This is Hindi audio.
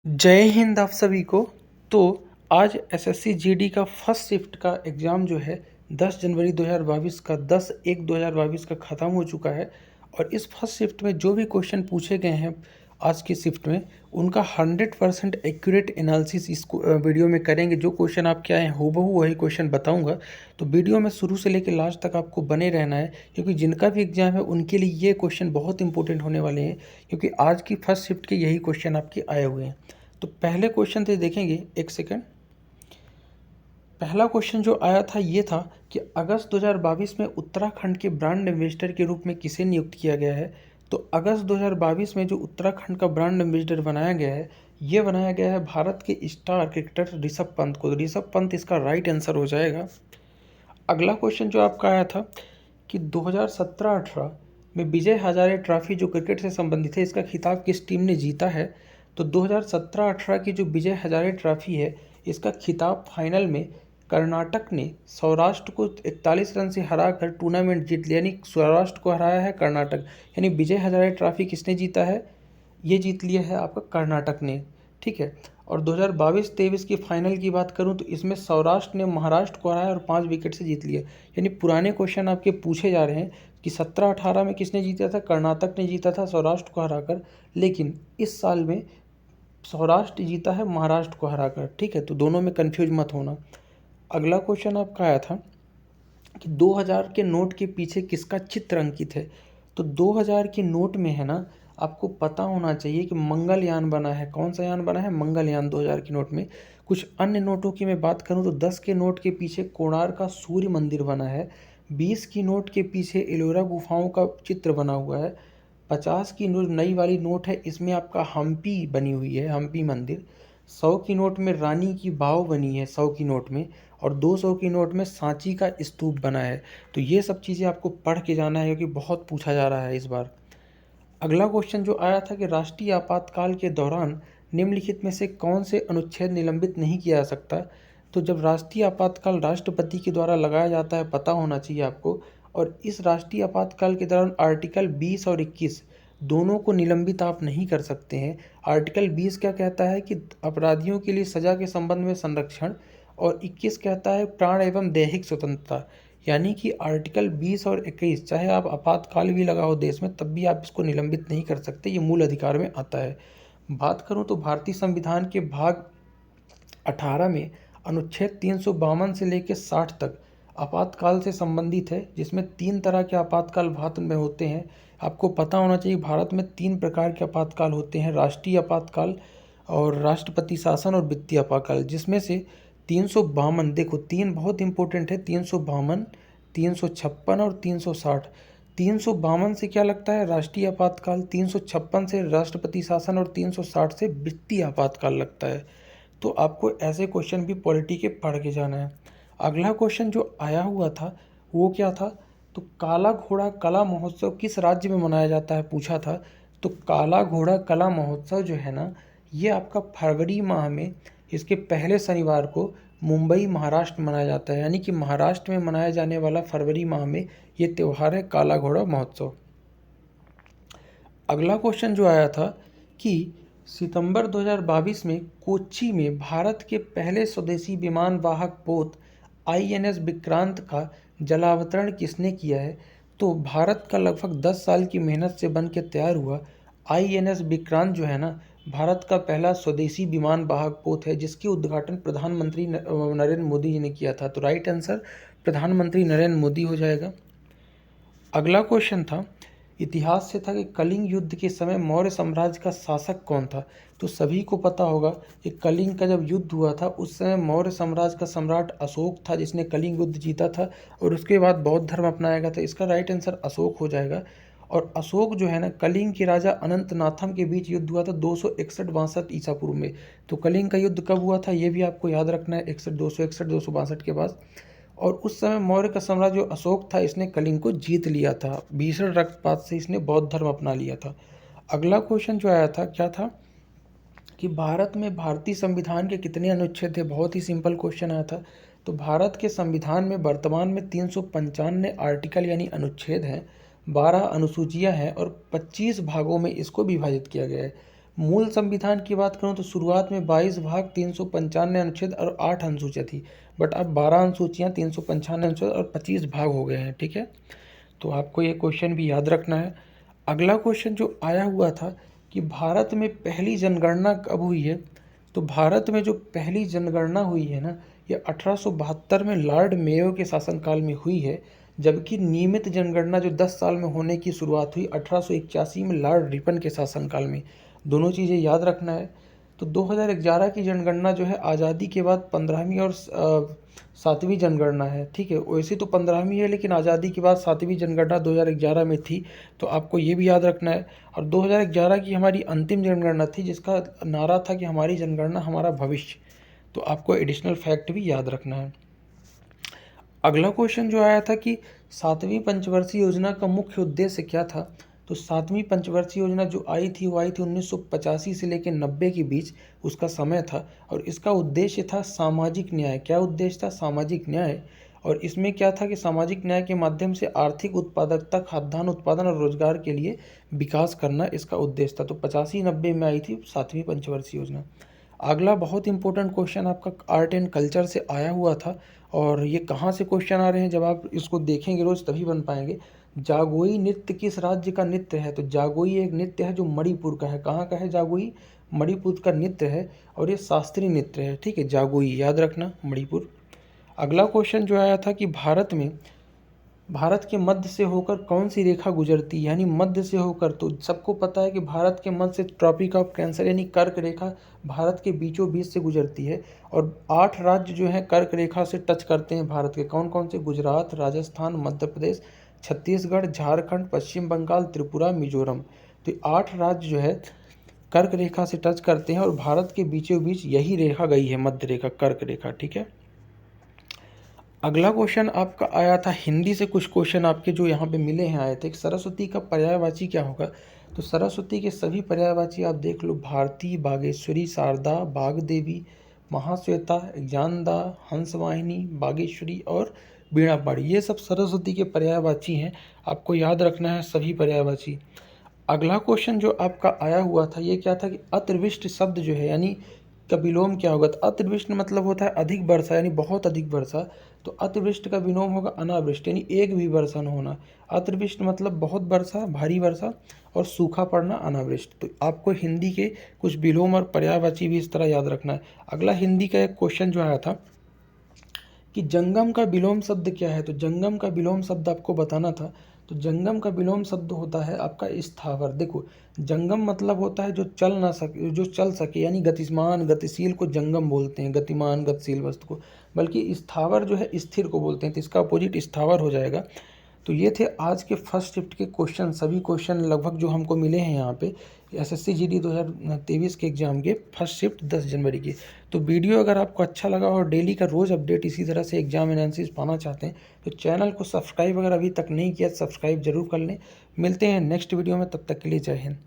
जय हिंद आप सभी को। तो आज एसएससी जीडी का फर्स्ट शिफ्ट का एग्ज़ाम जो है 10 जनवरी 2022 का 10/1/2022 का ख़त्म हो चुका है। और इस फर्स्ट शिफ्ट में जो भी क्वेश्चन पूछे गए हैं आज की शिफ्ट में उनका 100% एक्यूरेट एनालिसिस इस वीडियो में करेंगे। जो क्वेश्चन आपके आए हैं हूबहू वही क्वेश्चन बताऊंगा। तो वीडियो में शुरू से लेकर लास्ट तक आपको बने रहना है, क्योंकि जिनका भी एग्ज़ाम है उनके लिए ये क्वेश्चन बहुत इंपॉर्टेंट होने वाले हैं, क्योंकि आज की फर्स्ट शिफ्ट के यही क्वेश्चन आपके आए हुए हैं। तो पहले क्वेश्चन से देखेंगे, एक सेकंड। पहला क्वेश्चन जो आया था ये था कि अगस्त 2022 में उत्तराखंड के ब्रांड एम्बेसडर के रूप में किसे नियुक्त किया गया है। तो अगस्त 2022 में जो उत्तराखंड का ब्रांड एम्बेसडर बनाया गया है, ये बनाया गया है भारत के स्टार क्रिकेटर ऋषभ पंत को। तो ऋषभ पंत इसका राइट आंसर हो जाएगा। अगला क्वेश्चन जो आपका आया था कि 2017-18 में विजय हजारे ट्रॉफी जो क्रिकेट से संबंधित है, इसका खिताब किस टीम ने जीता है। तो 2017-18 की जो विजय हजारे ट्रॉफी है, इसका खिताब फाइनल में कर्नाटक ने सौराष्ट्र को 41 रन से हराकर टूर्नामेंट जीत लिया। यानी सौराष्ट्र को हराया है कर्नाटक। यानी विजय हजारे ट्रॉफी किसने जीता है, ये जीत लिया है आपका कर्नाटक ने। ठीक है। और 2022-23 की फाइनल की बात करूं तो इसमें सौराष्ट्र ने महाराष्ट्र को हराया और 5 विकेट से जीत लिया। यानी पुराने क्वेश्चन आपके पूछे जा रहे हैं कि 17-18 में किसने जीता था, कर्नाटक ने जीता था सौराष्ट्र को हराकर, लेकिन इस साल में सौराष्ट्र जीता है महाराष्ट्र को हराकर। ठीक है, तो दोनों में कन्फ्यूज मत होना। अगला क्वेश्चन आपका आया था कि 2000 के नोट के पीछे किसका चित्र अंकित है। तो 2000 के नोट में है ना, आपको पता होना चाहिए कि मंगलयान बना है। कौन सा यान बना है, मंगलयान 2000 के नोट में। कुछ अन्य नोटों की मैं बात करूं तो 10 के नोट के पीछे कोणार्क का सूर्य मंदिर बना है। 20 की नोट के पीछे एलोरा गुफाओं का चित्र बना हुआ है। 50 की नई वाली नोट है, इसमें आपका हम्पी बनी हुई है, हम्पी मंदिर। 100 की नोट में रानी की बाव बनी है 100 की नोट में। और 200 की नोट में सांची का स्तूप बना है। तो ये सब चीज़ें आपको पढ़ के जाना है, क्योंकि बहुत पूछा जा रहा है इस बार। अगला क्वेश्चन जो आया था कि राष्ट्रीय आपातकाल के दौरान निम्नलिखित में से कौन से अनुच्छेद निलंबित नहीं किया जा सकता। तो जब राष्ट्रीय आपातकाल राष्ट्रपति के द्वारा लगाया जाता है, पता होना चाहिए आपको। और इस राष्ट्रीय आपातकाल के दौरान आर्टिकल 20 और 21 दोनों को निलंबित आप नहीं कर सकते हैं। आर्टिकल 20 क्या कहता है कि अपराधियों के लिए सजा के संबंध में संरक्षण, और 21 कहता है प्राण एवं दैहिक स्वतंत्रता। यानी कि आर्टिकल 20 और 21 चाहे आप आपातकाल भी लगाओ देश में, तब भी आप इसको निलंबित नहीं कर सकते, ये मूल अधिकार में आता है। बात करूं तो भारतीय संविधान के भाग 18 में अनुच्छेद 352 से लेकर 60 तक आपातकाल से संबंधित है, जिसमें 3 तरह के आपातकाल भारत में होते हैं। आपको पता होना चाहिए भारत में 3 प्रकार के आपातकाल होते हैं, राष्ट्रीय आपातकाल और राष्ट्रपति शासन और वित्तीय आपातकाल। जिसमें से 352, देखो 3 बहुत इंपॉर्टेंट है, 352, 356 और 360। 352 से क्या लगता है, राष्ट्रीय आपातकाल। 356 से राष्ट्रपति शासन और 360 से वित्तीय आपातकाल लगता है। तो आपको ऐसे क्वेश्चन भी पॉलिटी के पढ़ के जाना है। अगला क्वेश्चन जो आया हुआ था वो क्या था, तो काला घोड़ा कला महोत्सव किस राज्य में मनाया जाता है, पूछा था। तो काला घोड़ा कला महोत्सव जो है ना, ये आपका फरवरी माह में इसके पहले शनिवार को मुंबई महाराष्ट्र मनाया जाता है। यानी कि महाराष्ट्र में मनाया जाने वाला फरवरी माह में ये त्यौहार है काला घोड़ा महोत्सव। अगला क्वेश्चन जो आया था कि सितंबर 2022 में कोच्चि में भारत के पहले स्वदेशी विमान वाहक पोत आईएनएस विक्रांत का जलावतरण किसने किया है। तो भारत का लगभग 10 साल की मेहनत से बन के तैयार हुआ आईएनएस विक्रांत जो है ना, भारत का पहला स्वदेशी विमान वाहक पोत है, जिसकी उद्घाटन प्रधानमंत्री नरेंद्र मोदी जी ने किया था। तो राइट आंसर प्रधानमंत्री नरेंद्र मोदी हो जाएगा। अगला क्वेश्चन था, इतिहास से था कि कलिंग युद्ध के समय मौर्य साम्राज्य का शासक कौन था। तो सभी को पता होगा कि कलिंग का जब युद्ध हुआ था उस समय मौर्य साम्राज्य का सम्राट अशोक था, जिसने कलिंग युद्ध जीता था। और उसके बाद बौद्ध धर्म अपनाया गया था। इसका राइट आंसर अशोक हो जाएगा। और अशोक जो है ना, कलिंग के राजा अनंतनाथम के बीच युद्ध हुआ था 261-62 ईसा पूर्व में। तो कलिंग का युद्ध कब हुआ था ये भी आपको याद रखना है, 261-262 के बाद। और उस समय मौर्य का साम्राज्य जो अशोक था, इसने कलिंग को जीत लिया था। भीषण रक्तपात से इसने बौद्ध धर्म अपना लिया था। अगला क्वेश्चन जो आया था क्या था कि भारत में भारतीय संविधान के कितने अनुच्छेद थे। बहुत ही सिंपल क्वेश्चन आया था। तो भारत के संविधान में वर्तमान में 395 आर्टिकल यानी अनुच्छेद हैं, 12 अनुसूचियां हैं और 25 भागों में इसको विभाजित किया गया है। मूल संविधान की बात करूं तो शुरुआत में 22 भाग 395 अनुच्छेद और 8 अनुसूचियाँ थी, बट अब 12 अनुसूचियाँ 395 अनुच्छेद और 25 भाग हो गए हैं। ठीक है, तो आपको ये क्वेश्चन भी याद रखना है। अगला क्वेश्चन जो आया हुआ था कि भारत में पहली जनगणना कब हुई है, तो भारत में जो पहली जनगणना हुई है ना, ये 1872 में लॉर्ड मेयो के शासनकाल में हुई है, जबकि नियमित जनगणना जो 10 साल में होने की शुरुआत हुई 1881 में लॉर्ड रिपन के शासनकाल में। दोनों चीज़ें याद रखना है। तो 2011 की जनगणना जो है आज़ादी के बाद 15वीं और 7वीं जनगणना है। ठीक है, वैसे तो 15वीं है, लेकिन आज़ादी के बाद 7वीं जनगणना 2011 में थी, तो आपको ये भी याद रखना है। और 2011 की हमारी अंतिम जनगणना थी, जिसका नारा था कि हमारी जनगणना हमारा भविष्य। तो आपको एडिशनल फैक्ट भी याद रखना है। अगला क्वेश्चन जो आया था कि 7वीं पंचवर्षीय योजना का मुख्य उद्देश्य क्या था, तो 7वीं पंचवर्षीय योजना जो आई थी वो आई थी 1985 से लेकर 90 के बीच उसका समय था, और इसका उद्देश्य था सामाजिक न्याय। क्या उद्देश्य था? सामाजिक न्याय। और इसमें क्या था कि सामाजिक न्याय के माध्यम से आर्थिक उत्पादकता, खाद्यान्न उत्पादन और रोजगार के लिए विकास करना इसका उद्देश्य था। तो 85-90 में आई थी 7वीं पंचवर्षीय योजना। अगला बहुत इंपॉर्टेंट क्वेश्चन आपका आर्ट एंड कल्चर से आया हुआ था, और ये कहाँ से क्वेश्चन आ रहे हैं, जब आप इसको देखेंगे रोज तभी बन पाएंगे। जागोई नृत्य किस राज्य का नृत्य है, तो जागोई एक नृत्य है जो मणिपुर का है। कहाँ का है जागोई? मणिपुर का नृत्य है, और ये शास्त्रीय नृत्य है। ठीक है, जागोई याद रखना, मणिपुर। अगला क्वेश्चन जो आया था कि भारत के मध्य से होकर कौन सी रेखा गुजरती है, यानी मध्य से होकर। तो सबको पता है कि भारत के मध्य से ट्रॉपिक ऑफ कैंसर यानी कर्क रेखा भारत के बीचों बीच से गुजरती है, और 8 राज्य जो हैं कर्क रेखा से टच करते हैं भारत के। कौन कौन से? गुजरात, राजस्थान, मध्य प्रदेश, छत्तीसगढ़, झारखंड, पश्चिम बंगाल, त्रिपुरा, मिजोरम। तो 8 राज्य जो है कर्क रेखा से टच करते हैं, और भारत के बीचों बीच यही रेखा गई है, मध्य रेखा, कर्क रेखा। ठीक है, अगला क्वेश्चन आपका आया था हिंदी से, कुछ क्वेश्चन आपके जो यहाँ पे मिले हैं आए थे। सरस्वती का पर्यायवाची क्या होगा, तो सरस्वती के सभी पर्यायवाची आप देख लो, भारती, बागेश्वरी, शारदा, बागदेवी, महाश्वेता, ज्ञानदा, हंसवाहिनी, बागेश्वरी और वीणापाणी, ये सब सरस्वती के पर्यायवाची हैं। आपको याद रखना है सभी पर्यायवाची। अगला क्वेश्चन जो आपका आया हुआ था ये क्या था कि अतिवृष्ट शब्द जो है यानी का विलोम क्या होगा, तो अतिवृष्ट मतलब होता है अधिक वर्षा यानी बहुत अधिक वर्षा। तो अतिवृष्ट का विलोम होगा अनावृष्ट यानी एक भी वर्षा न होना। अतिवृष्ट मतलब बहुत वर्षा, भारी वर्षा, और सूखा पड़ना अनावृष्ट। तो आपको हिंदी के कुछ विलोम और पर्यायवाची भी इस तरह याद रखना है। अगला हिंदी का एक क्वेश्चन जो आया था कि जंगम का विलोम शब्द क्या है, तो जंगम का विलोम शब्द आपको बताना था। तो जंगम का विलोम शब्द होता है आपका स्थावर। देखो, जंगम मतलब होता है जो चल ना सके, जो चल सके, यानी गतिमान, गतिशील को जंगम बोलते हैं, गतिमान गतिशील वस्तु को। बल्कि स्थावर जो है स्थिर को बोलते हैं, तो इसका अपोजिट स्थावर हो जाएगा। तो ये थे आज के फर्स्ट शिफ्ट के क्वेश्चन। सभी क्वेश्चन लगभग जो हमको मिले हैं यहाँ पे एसएससी जीडी 2023 के एग्जाम के फर्स्ट शिफ्ट 10 जनवरी की। तो वीडियो अगर आपको अच्छा लगा और डेली का रोज़ अपडेट इसी तरह से एग्जाम एनालिसिस पाना चाहते हैं तो चैनल को सब्सक्राइब अगर अभी तक नहीं किया सब्सक्राइब जरूर कर लें। मिलते हैं नेक्स्ट वीडियो में, तब तक के लिए जय हिंद।